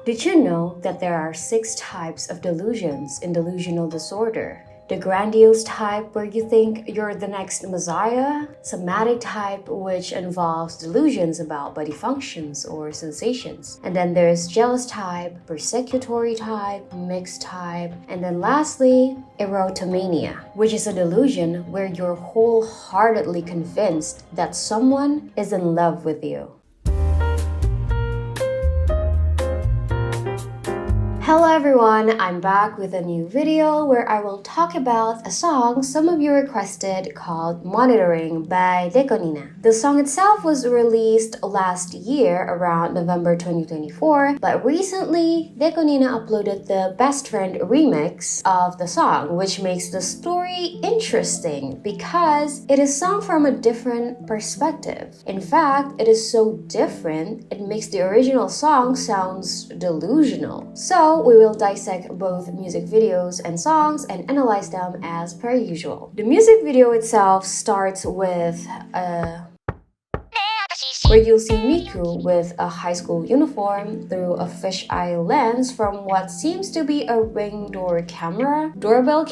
Did you know that there are 6 types of delusions in delusional disorder? The grandiose type, where you think you're the next messiah. Somatic type, which involves delusions about body functions or sensations. And then there's jealous type, persecutory type, mixed type. And then lastly, erotomania, which is a delusion where you're wholeheartedly convinced that someone is in love with you. Hello everyone, I'm back with a new video where I will talk about a song some of you requested called Monitoring by DECO. The song itself was released last year around November 2024, but recently DECO uploaded the Best Friend remix of the song, which makes the story interesting because it is sung from a different perspective. In fact, it is so different, it makes the original song sounds delusional. So we will dissect both music videos and songs and analyze them as per usual. The music video itself starts with where you'll see Miku with a high school uniform through a fisheye lens from what seems to be a ring doorbell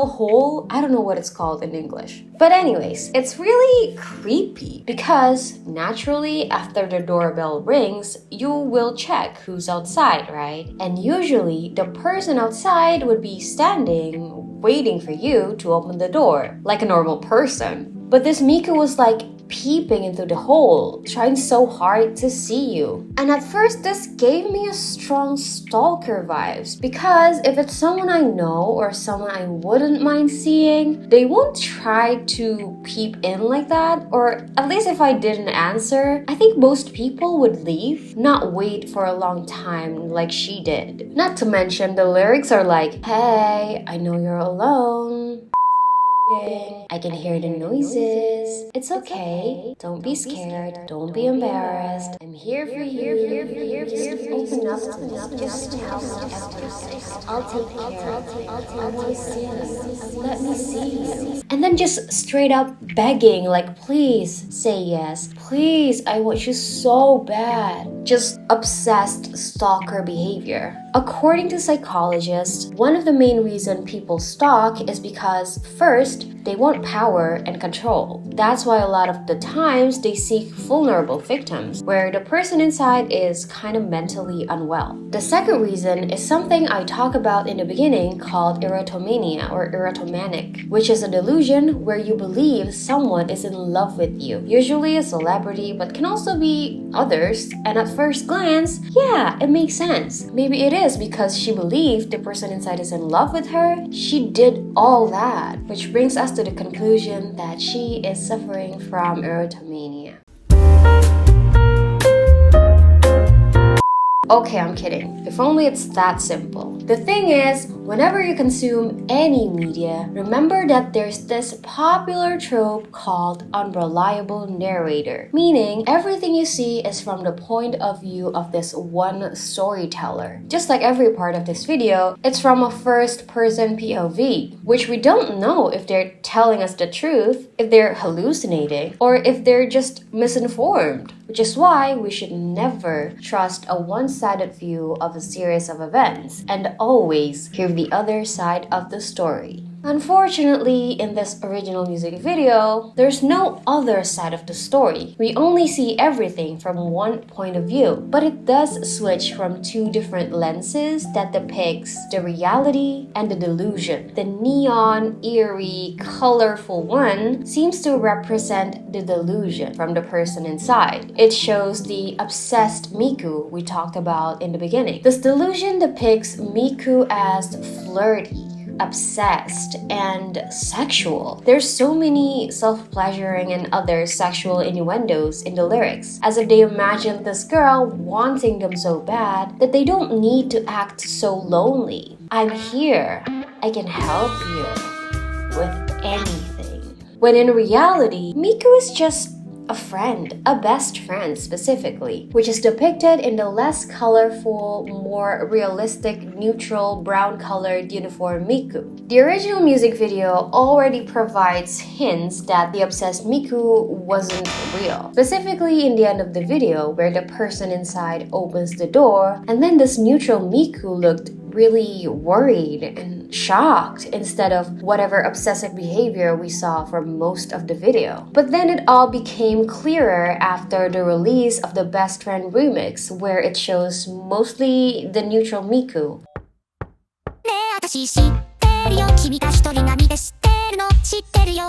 hole. I don't know what it's called in English. But anyways, it's really creepy because naturally after the doorbell rings, you will check who's outside, right? And usually the person outside would be standing waiting for you to open the door like a normal person. But this Miku was like peeping into the hole, trying so hard to see you. And at first, this gave me a strong stalker vibes because if it's someone I know or someone I wouldn't mind seeing, they won't try to peep in like that. Or at least if I didn't answer, I think most people would leave, not wait for a long time like she did. Not to mention the lyrics are like, hey, I know you're alone. I can hear the noises. It's okay. Don't be scared. Don't be embarrassed. I'm here for you. Just open up to me. Just tell me everything. I'll take care. I want to see you. Let me see you. And then just straight up begging, like, please say yes. Please, I want you so bad. Just obsessed stalker behavior. According to psychologists, one of the main reasons people stalk is because first, they want power and control. That's why a lot of the times they seek vulnerable victims, where the person inside is kind of mentally unwell. The second reason is something I talk about in the beginning called erotomania or erotomanic, which is a delusion where you believe someone is in love with you, usually a celebrity, but can also be others. And at first glance, yeah, it makes sense. Maybe it is because she believed the person inside is in love with her. She did all that, which brings us to the conclusion that she is suffering from erotomania. Okay, I'm kidding. If only it's that simple. The thing is, whenever you consume any media, remember that there's this popular trope called unreliable narrator, meaning everything you see is from the point of view of this one storyteller. Just like every part of this video, it's from a first-person POV, which we don't know if they're telling us the truth, if they're hallucinating, or if they're just misinformed, which is why we should never trust a one-sided view of a series of events and always hear the other side of the story. Unfortunately, in this original music video, there's no other side of the story. We only see everything from one point of view, but it does switch from 2 different lenses that depicts the reality and the delusion. The neon, eerie, colorful one seems to represent the delusion from the person inside. It shows the obsessed Miku we talked about in the beginning. This delusion depicts Miku as flirty, obsessed, and sexual. There's so many self-pleasuring and other sexual innuendos in the lyrics, as if they imagine this girl wanting them so bad that they don't need to act so lonely. I'm here. I can help you with anything. When in reality, Miku is just a friend, a best friend specifically, which is depicted in the less colorful, more realistic, neutral, brown-colored uniform Miku. The original music video already provides hints that the obsessed Miku wasn't real. Specifically in the end of the video, where the person inside opens the door, and then this neutral Miku looked really worried and shocked instead of whatever obsessive behavior we saw for most of the video. But then it all became clearer after the release of the Best Friend remix, where it shows mostly the neutral Miku.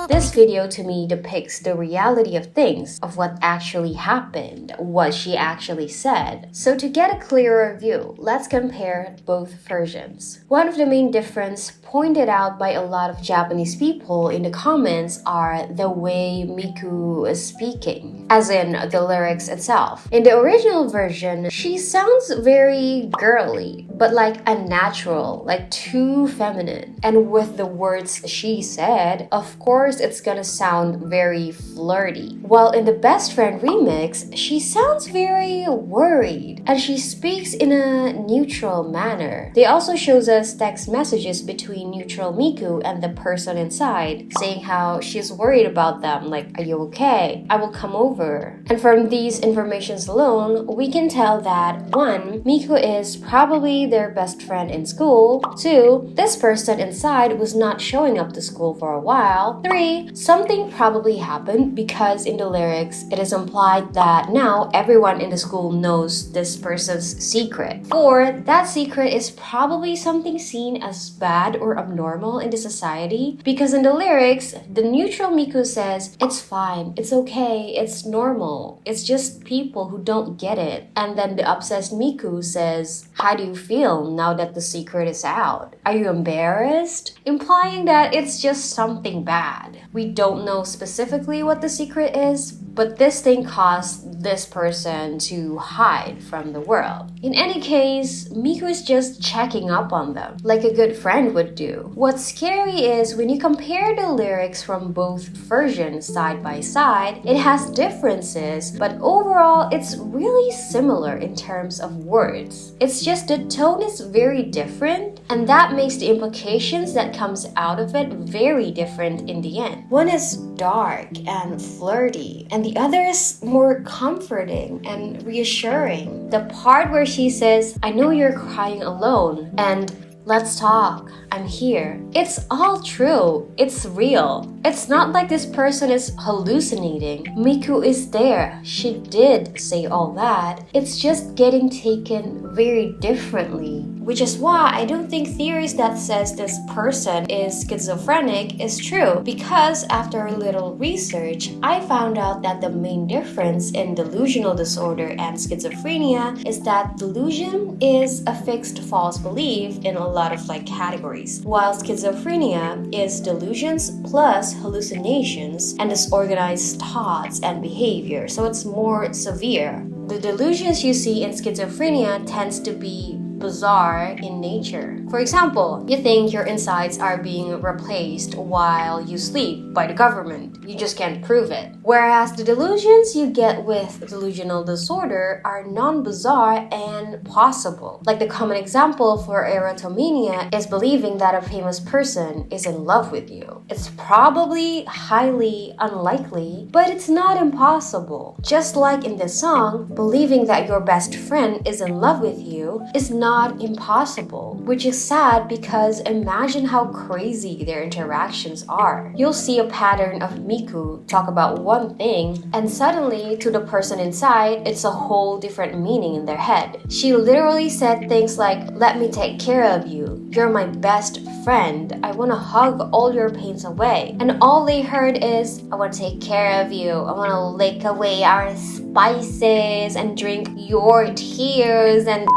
This video to me depicts the reality of things, of what actually happened, what she actually said. So to get a clearer view, let's compare both versions. One of the main differences pointed out by a lot of Japanese people in the comments are the way Miku is speaking, as in the lyrics itself. In the original version, she sounds very girly, but like unnatural, like too feminine. And with the words she said, of course it's gonna sound very flirty. While in the Best Friend remix, she sounds very worried and she speaks in a neutral manner. They also shows us text messages between neutral Miku and the person inside, saying how she's worried about them, like, are you okay? I will come over. And from these informations alone, we can tell that 1. Miku is probably their best friend in school. 2. This person inside was not showing up to school for a while. 3. Something probably happened because in the lyrics, it is implied that now everyone in the school knows this person's secret. 4. That secret is probably something seen as bad or abnormal in the society, because in the lyrics, the neutral Miku says, it's fine, it's okay, it's normal, it's just people who don't get it. And then the obsessed Miku says, how do you feel now that the secret is out? Are you embarrassed? Implying that it's just something bad. We don't know specifically what the secret is, but this thing caused this person to hide from the world. In any case, Miku is just checking up on them, like a good friend would do. What's scary is when you compare the lyrics from both versions side by side, it has differences, but overall it's really similar in terms of words. It's just the tone is very different, and that makes the implications that comes out of it very different in the end. One is dark and flirty, and the other is more comforting and reassuring. The part where she says, I know you're crying alone, and let's talk, I'm here. It's all true. It's real. It's not like this person is hallucinating. Miku is there. She did say all that. It's just getting taken very differently. Which is why I don't think theories that says this person is schizophrenic is true, because after a little research, I found out that the main difference in delusional disorder and schizophrenia is that delusion is a fixed false belief in a lot of categories, while schizophrenia is delusions plus hallucinations and disorganized thoughts and behavior, so it's more severe. The delusions you see in schizophrenia tends to be bizarre in nature. For example, you think your insides are being replaced while you sleep by the government. You just can't prove it. Whereas the delusions you get with delusional disorder are non-bizarre and possible. Like the common example for erotomania is believing that a famous person is in love with you. It's probably highly unlikely, but it's not impossible. Just like in this song, believing that your best friend is in love with you is not impossible, which is sad because imagine how crazy their interactions are. You'll see a pattern of Miku talk about one thing, and suddenly to the person inside, it's a whole different meaning in their head. She literally said things like, let me take care of you. You're my best friend. I want to hug all your pains away. And all they heard is, I want to take care of you. I want to lick away our spices and drink your tears and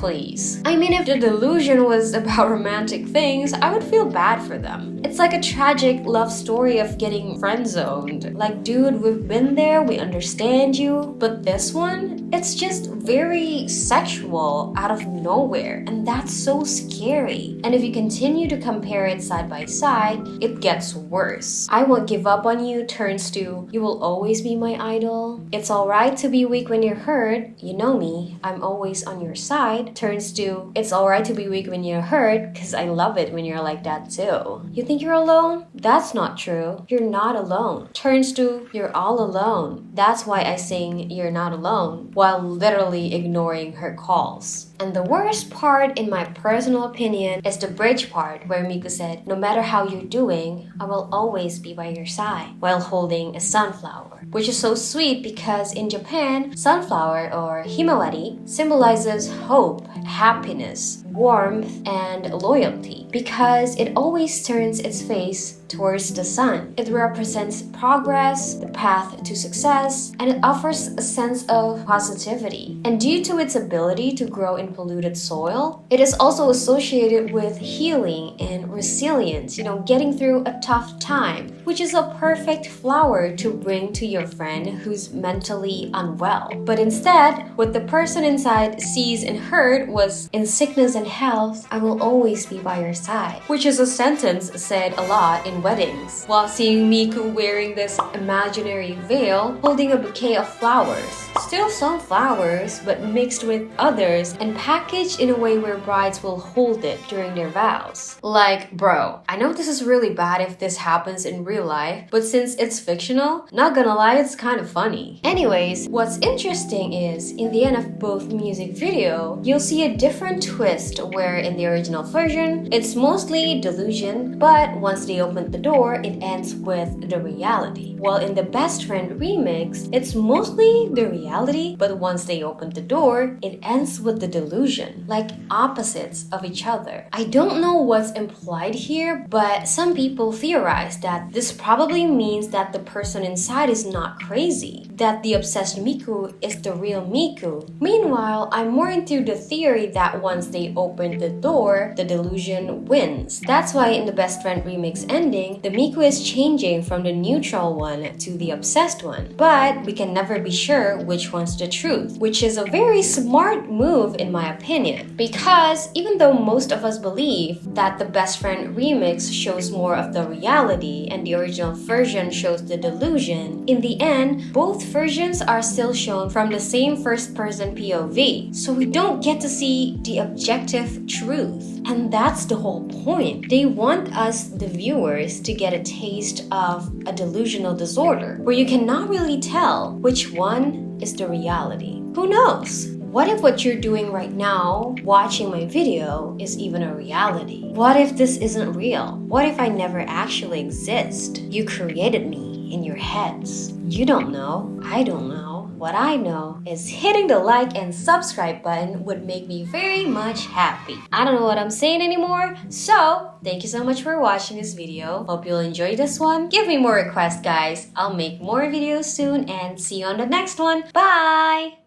please. I mean, if the delusion was about romantic things, I would feel bad for them. It's like a tragic love story of getting friend-zoned. Like, dude, we've been there, we understand you. But this one, it's just very sexual out of nowhere. And that's so scary. And if you continue to compare it side by side, it gets worse. I won't give up on you turns to, you will always be my idol. It's alright to be weak when you're hurt. You know me, I'm always on your side. Turns to, it's alright to be weak when you're hurt, because I love it when you're like that too. You think you're alone? That's not true. You're not alone. Turns to, you're all alone. That's why I sing You're Not Alone while literally ignoring her calls. And the worst part, in my personal opinion, is the bridge part where Miku said, no matter how you're doing, I will always be by your side, while holding a sunflower. Which is so sweet because in Japan, sunflower or himawari symbolizes hope, happiness, warmth, and loyalty because it always turns its face towards the sun. It represents progress, the path to success, and it offers a sense of positivity. And due to its ability to grow in polluted soil, it is also associated with healing and resilience, getting through a tough time, which is a perfect flower to bring to your friend who's mentally unwell. But instead, what the person inside sees and heard was, in sickness and health, I will always be by your side, which is a sentence said a lot in weddings, while seeing Miku wearing this imaginary veil, holding a bouquet of flowers. Still some flowers, but mixed with others and packaged in a way where brides will hold it during their vows. Like, bro, I know this is really bad if this happens in real life, but since it's fictional, not gonna lie, it's kind of funny. Anyways, what's interesting is, in the end of both music video, you'll see a different twist where in the original version, it's mostly delusion, but once they open the door, it ends with the reality. While in the Best Friend remix, it's mostly the reality, but once they open the door, it ends with the delusion, like opposites of each other. I don't know what's implied here, but some people theorize that this probably means that the person inside is not crazy, that the obsessed Miku is the real Miku. Meanwhile, I'm more into the theory that once they open the door, the delusion wins. That's why in the Best Friend remix ending, the Miku is changing from the neutral one to the obsessed one. But we can never be sure which one's the truth, which is a very smart move in my opinion. Because even though most of us believe that the Best Friend remix shows more of the reality and the original version shows the delusion, in the end, both versions are still shown from the same first-person POV. So we don't get to see the objective truth. And that's the whole point. They want us, the viewers, to get a taste of a delusional disorder where you cannot really tell which one is the reality. Who knows? What if what you're doing right now, watching my video, is even a reality? What if this isn't real? What if I never actually exist? You created me in your heads. You don't know. I don't know. What I know is hitting the like and subscribe button would make me very much happy. I don't know what I'm saying anymore, so thank you so much for watching this video. Hope you'll enjoy this one. Give me more requests, guys. I'll make more videos soon and see you on the next one. Bye!